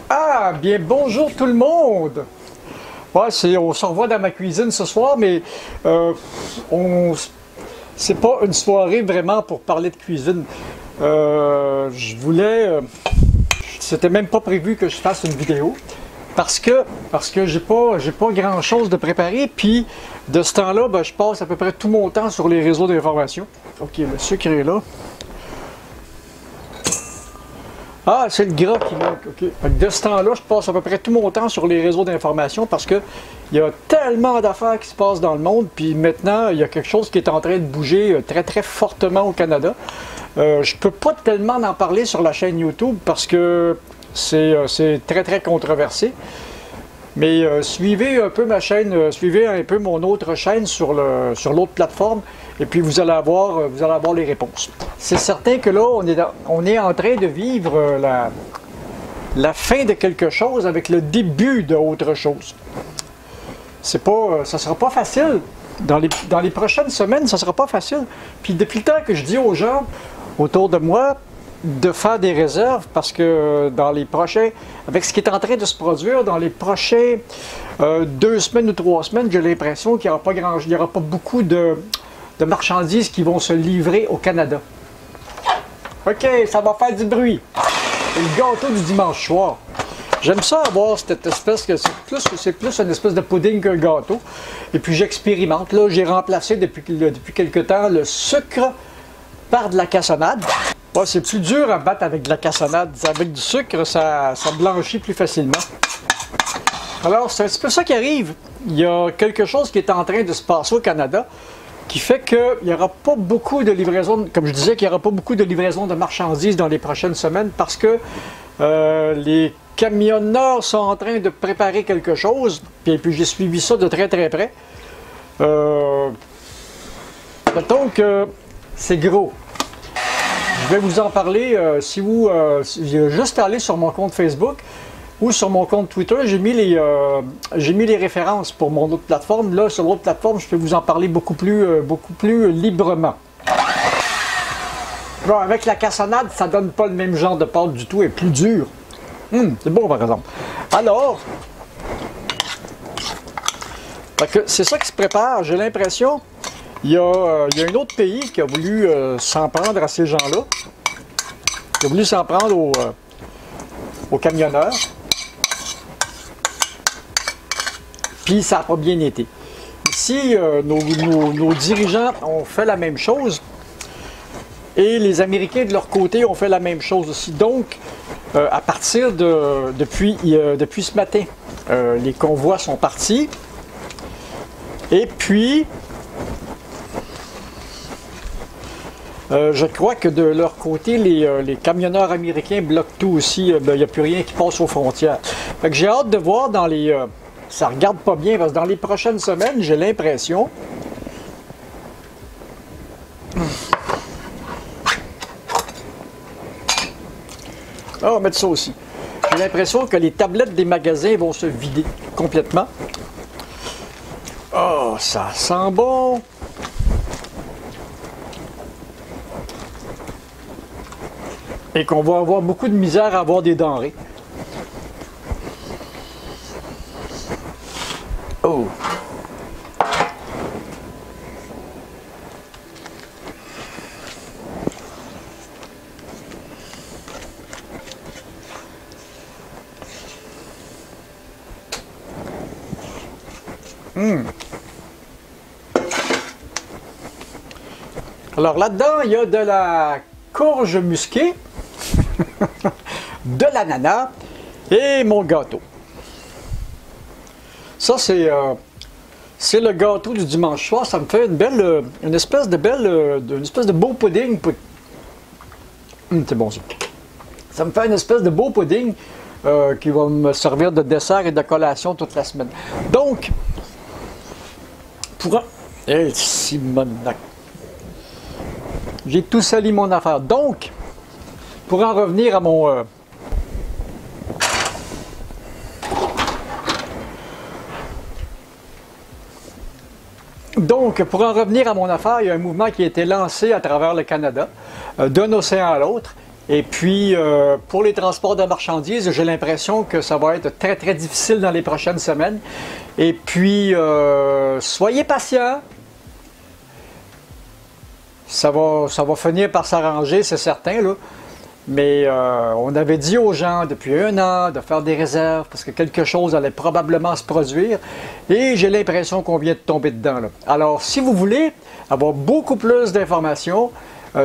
Ah, bien bonjour tout le monde! Ouais, on se revoit dans ma cuisine ce soir, mais c'est pas une soirée vraiment pour parler de cuisine. C'était même pas prévu que je fasse une vidéo parce que j'ai pas grand chose de préparé, puis de ce temps-là, ben, je passe à peu près tout mon temps sur les réseaux d'information. Ok, le sucre est là. Ah, c'est le gras qui manque, ok. Fait que de ce temps-là, je passe à peu près tout mon temps sur les réseaux d'information parce que il y a tellement d'affaires qui se passent dans le monde, puis maintenant, il y a quelque chose qui est en train de bouger très très fortement au Canada. Je peux pas tellement en parler sur la chaîne YouTube parce que c'est très très controversé. Mais suivez un peu ma chaîne, suivez un peu mon autre chaîne sur l'autre plateforme, et puis vous allez avoir les réponses. C'est certain que là, on est en train de vivre la fin de quelque chose avec le début d'autre chose. Ça sera pas facile. Dans les prochaines semaines, ça sera pas facile. Puis depuis le temps que je dis aux gens autour de moi de faire des réserves, parce que avec ce qui est en train de se produire, dans les prochains 2 semaines ou 3 semaines, j'ai l'impression qu'il n'y aura pas beaucoup de marchandises qui vont se livrer au Canada. OK, ça va faire du bruit. C'est le gâteau du dimanche soir. J'aime ça avoir cette espèce que c'est plus une espèce de pudding qu'un gâteau. Et puis j'expérimente. Là, j'ai remplacé depuis quelque temps le sucre par de la cassonade. Ouais, c'est plus dur à battre avec de la cassonade. Avec du sucre, ça blanchit plus facilement. Alors, c'est un petit peu ça qui arrive. Il y a quelque chose qui est en train de se passer au Canada qui fait qu'il n'y aura pas beaucoup de livraisons, comme je disais, qu'il n'y aura pas beaucoup de livraisons de marchandises dans les prochaines semaines parce que les camionneurs sont en train de préparer quelque chose. Puis j'ai suivi ça de très très près. Donc, c'est gros. Je vais vous en parler si vous juste aller sur mon compte Facebook ou sur mon compte Twitter. J'ai mis les références pour mon autre plateforme. Là, sur l'autre plateforme, je peux vous en parler beaucoup plus librement. Bon, avec la cassonade, ça donne pas le même genre de pâte du tout, et plus dur. C'est bon par exemple. Alors, c'est ça qui se prépare. J'ai l'impression. Il y a un autre pays qui a voulu s'en prendre à ces gens-là, qui a voulu s'en prendre aux camionneurs, puis ça n'a pas bien été. Ici, nos dirigeants ont fait la même chose, et les Américains de leur côté ont fait la même chose aussi. Donc, à partir depuis ce matin, les convois sont partis, et puis je crois que de leur côté, les camionneurs américains bloquent tout aussi. Il n'y a plus rien qui passe aux frontières. Fait que j'ai hâte de voir dans les... ça regarde pas bien parce que dans les prochaines semaines, j'ai l'impression... Ah, on va mettre ça aussi. J'ai l'impression que les tablettes des magasins vont se vider complètement. Oh, ça sent bon! Et qu'on va avoir beaucoup de misère à avoir des denrées. Oh! Alors là-dedans, il y a de la courge musquée, de l'ananas et mon gâteau. Ça, c'est le gâteau du dimanche soir. Ça me fait une espèce de beau pudding. C'est bon ça. Ça me fait une espèce de beau pudding qui va me servir de dessert et de collation toute la semaine. Donc, pour un... Hey, Simonac. J'ai tout sali mon affaire. Donc, pour en revenir à mon... Donc, pour en revenir à mon affaire, il y a un mouvement qui a été lancé à travers le Canada, d'un océan à l'autre. Et puis, pour les transports de marchandises, j'ai l'impression que ça va être très, très difficile dans les prochaines semaines. Et puis, soyez patients. Ça va finir par s'arranger, c'est certain, là. Mais on avait dit aux gens depuis 1 an de faire des réserves parce que quelque chose allait probablement se produire. Et j'ai l'impression qu'on vient de tomber dedans, là. Alors, si vous voulez avoir beaucoup plus d'informations,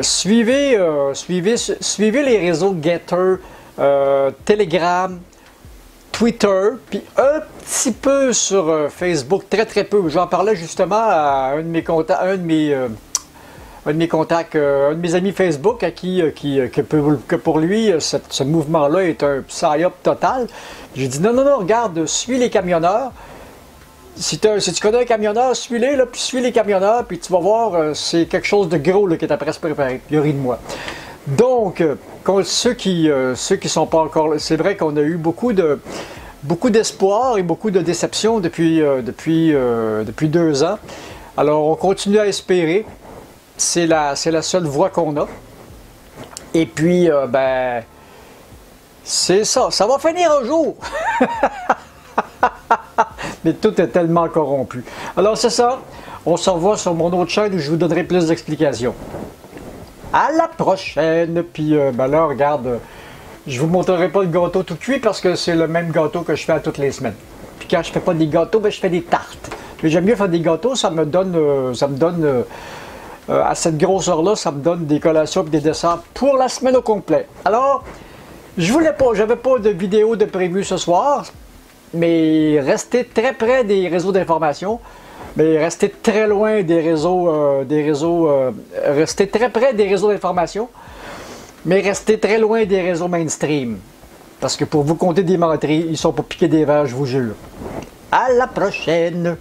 suivez les réseaux Getter, Telegram, Twitter, puis un petit peu sur Facebook, très très peu. J'en parlais justement à un de mes contacts, un de mes amis Facebook, que pour lui, ce mouvement-là est un psy-up total. J'ai dit non, regarde, suis les camionneurs. Si tu connais un camionneur, suis-les, puis suis les camionneurs, puis tu vas voir, c'est quelque chose de gros là, qui est après se préparer. Il a ri de moi. Donc, ceux qui sont pas encore là, c'est vrai qu'on a eu beaucoup d'espoir et beaucoup de déception depuis 2 ans. Alors, on continue à espérer. C'est la seule voie qu'on a. Et puis, ben, c'est ça. Ça va finir un jour. Mais tout est tellement corrompu. Alors, c'est ça. On se revoit sur mon autre chaîne où je vous donnerai plus d'explications. À la prochaine! Puis, ben là, regarde, je vous montrerai pas le gâteau tout cuit parce que c'est le même gâteau que je fais à toutes les semaines. Puis quand je fais pas des gâteaux, ben, je fais des tartes. Mais j'aime mieux faire des gâteaux, ça me donne à cette grosseur-là, ça me donne des collations et des desserts pour la semaine au complet. Alors, j'avais pas de vidéo de prévu ce soir, mais restez très près des réseaux d'information, mais restez très loin restez très près des réseaux d'information, mais restez très loin des réseaux mainstream. Parce que pour vous compter des menteries, ils sont pour piquer des verres, je vous jure. À la prochaine!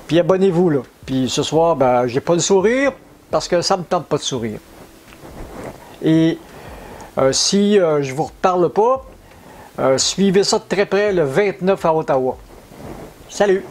Puis abonnez-vous, là. Puis ce soir, ben, j'ai pas le sourire parce que ça me tente pas de sourire. Et si je vous reparle pas, suivez ça de très près le 29 à Ottawa. Salut!